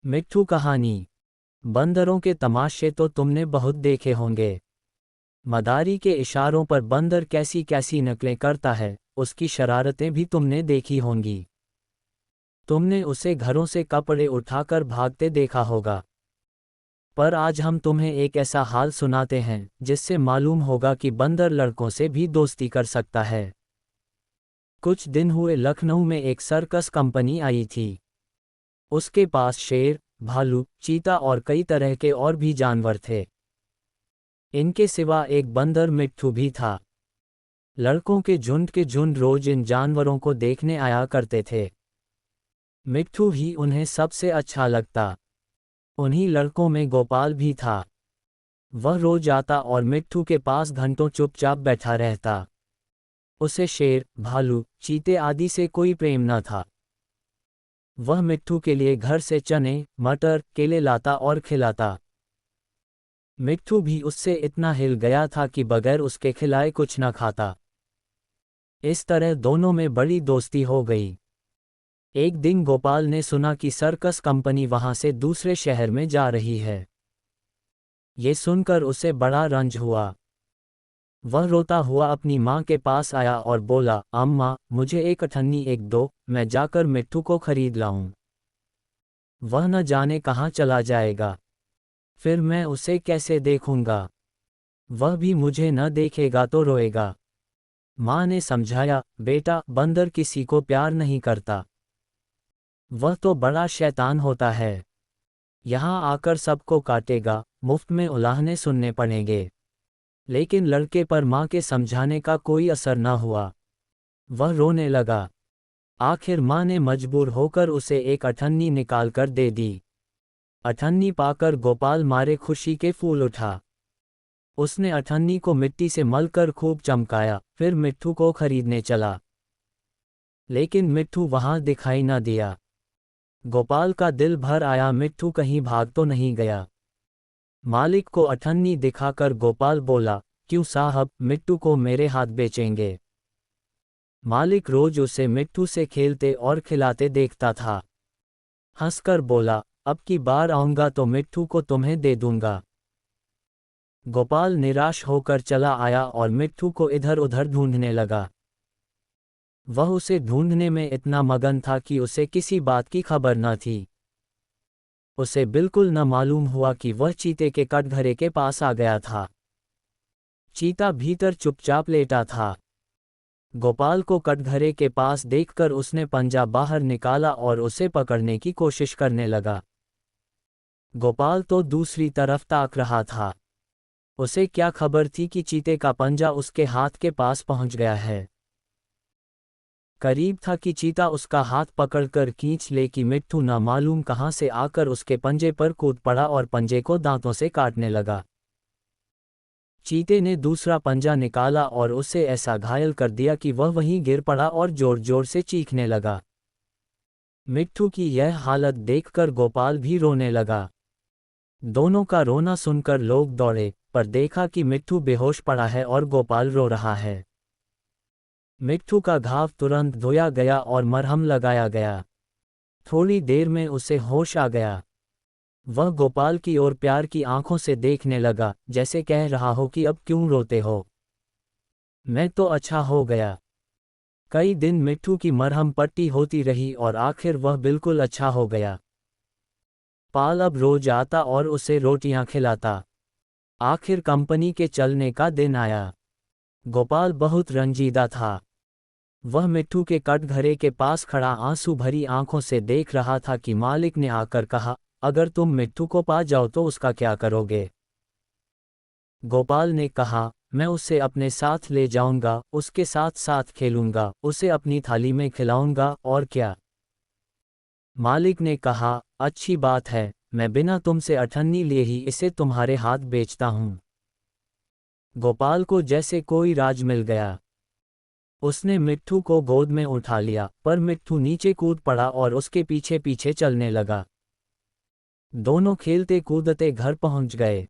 मिट्ठू कहानी। बंदरों के तमाशे तो तुमने बहुत देखे होंगे। मदारी के इशारों पर बंदर कैसी कैसी नकलें करता है, उसकी शरारतें भी तुमने देखी होंगी। तुमने उसे घरों से कपड़े उठाकर भागते देखा होगा। पर आज हम तुम्हें एक ऐसा हाल सुनाते हैं जिससे मालूम होगा कि बंदर लड़कों से भी दोस्ती कर सकता है। कुछ दिन हुए लखनऊ में एक सर्कस कंपनी आई थी। उसके पास शेर, भालू, चीता और कई तरह के और भी जानवर थे। इनके सिवा एक बंदर मिट्ठू भी था। लड़कों के झुंड रोज इन जानवरों को देखने आया करते थे। मिट्ठू ही उन्हें सबसे अच्छा लगता। उन्हीं लड़कों में गोपाल भी था। वह रोज आता और मिट्ठू के पास घंटों चुपचाप बैठा रहता। उसे शेर, भालू, चीते आदि से कोई प्रेम न था। वह मिट्ठू के लिए घर से चने, मटर, केले लाता और खिलाता। मिट्ठू भी उससे इतना हिल गया था कि बगैर उसके खिलाए कुछ न खाता। इस तरह दोनों में बड़ी दोस्ती हो गई। एक दिन गोपाल ने सुना कि सर्कस कंपनी वहां से दूसरे शहर में जा रही है। ये सुनकर उसे बड़ा रंज हुआ। वह रोता हुआ अपनी माँ के पास आया और बोला, अम्मा, मुझे एक अठन्नी एक दो, मैं जाकर मिट्ठू को खरीद लाऊं। वह न जाने कहाँ चला जाएगा। फिर मैं उसे कैसे देखूंगा। वह भी मुझे न देखेगा तो रोएगा। माँ ने समझाया, बेटा, बंदर किसी को प्यार नहीं करता। वह तो बड़ा शैतान होता है। यहाँ आकर सबको काटेगा, मुफ्त में उलाहने सुनने पड़ेंगे। लेकिन लड़के पर माँ के समझाने का कोई असर न हुआ। वह रोने लगा। आखिर माँ ने मजबूर होकर उसे एक अठन्नी निकालकर दे दी। अठन्नी पाकर गोपाल मारे खुशी के फूल उठा। उसने अठन्नी को मिट्टी से मलकर खूब चमकाया, फिर मिट्ठू को खरीदने चला। लेकिन मिट्ठू वहां दिखाई न दिया। गोपाल का दिल भर आया, मिट्ठू कहीं भाग तो नहीं गया। मालिक को अठन्नी दिखाकर गोपाल बोला, क्यों साहब, मिट्ठू को मेरे हाथ बेचेंगे? मालिक रोज उसे मिट्ठू से खेलते और खिलाते देखता था। हंसकर बोला, अब की बार आऊंगा तो मिट्ठू को तुम्हें दे दूंगा। गोपाल निराश होकर चला आया और मिट्ठू को इधर उधर ढूंढने लगा। वह उसे ढूंढने में इतना मगन था कि उसे किसी बात की खबर न थी। उसे बिल्कुल न मालूम हुआ कि वह चीते के कटघरे के पास आ गया था। चीता भीतर चुपचाप लेटा था। गोपाल को कटघरे के पास देखकर उसने पंजा बाहर निकाला और उसे पकड़ने की कोशिश करने लगा। गोपाल तो दूसरी तरफ ताक रहा था। उसे क्या खबर थी कि चीते का पंजा उसके हाथ के पास पहुंच गया है। करीब था कि चीता उसका हाथ पकड़कर खींच ले कि मिट्ठू न मालूम कहां से आकर उसके पंजे पर कूद पड़ा और पंजे को दांतों से काटने लगा। चीते ने दूसरा पंजा निकाला और उसे ऐसा घायल कर दिया कि वह वहीं गिर पड़ा और जोर जोर से चीखने लगा। मिट्ठू की यह हालत देखकर गोपाल भी रोने लगा। दोनों का रोना सुनकर लोग दौड़े, पर देखा कि मिट्ठू बेहोश पड़ा है और गोपाल रो रहा है। मिट्ठू का घाव तुरंत धोया गया और मरहम लगाया गया। थोड़ी देर में उसे होश आ गया। वह गोपाल की ओर प्यार की आंखों से देखने लगा, जैसे कह रहा हो कि अब क्यों रोते हो, मैं तो अच्छा हो गया। कई दिन मिट्ठू की मरहम पट्टी होती रही और आखिर वह बिल्कुल अच्छा हो गया। पाल अब रोज आता और उसे रोटियां खिलाता। आखिर कंपनी के चलने का दिन आया। गोपाल बहुत रंजीदा था। वह मिट्ठू के कटघरे के पास खड़ा आंसू भरी आंखों से देख रहा था कि मालिक ने आकर कहा, अगर तुम मिट्ठू को पा जाओ तो उसका क्या करोगे? गोपाल ने कहा, मैं उसे अपने साथ ले जाऊंगा, उसके साथ साथ खेलूंगा, उसे अपनी थाली में खिलाऊंगा, और क्या। मालिक ने कहा, अच्छी बात है, मैं बिना तुमसे अठन्नी लिए ही इसे तुम्हारे हाथ बेचता हूं। गोपाल को जैसे कोई राज मिल गया। उसने मिट्ठू को गोद में उठा लिया, पर मिट्ठू नीचे कूद पड़ा और उसके पीछे पीछे चलने लगा। दोनों खेलते कूदते घर पहुंच गए।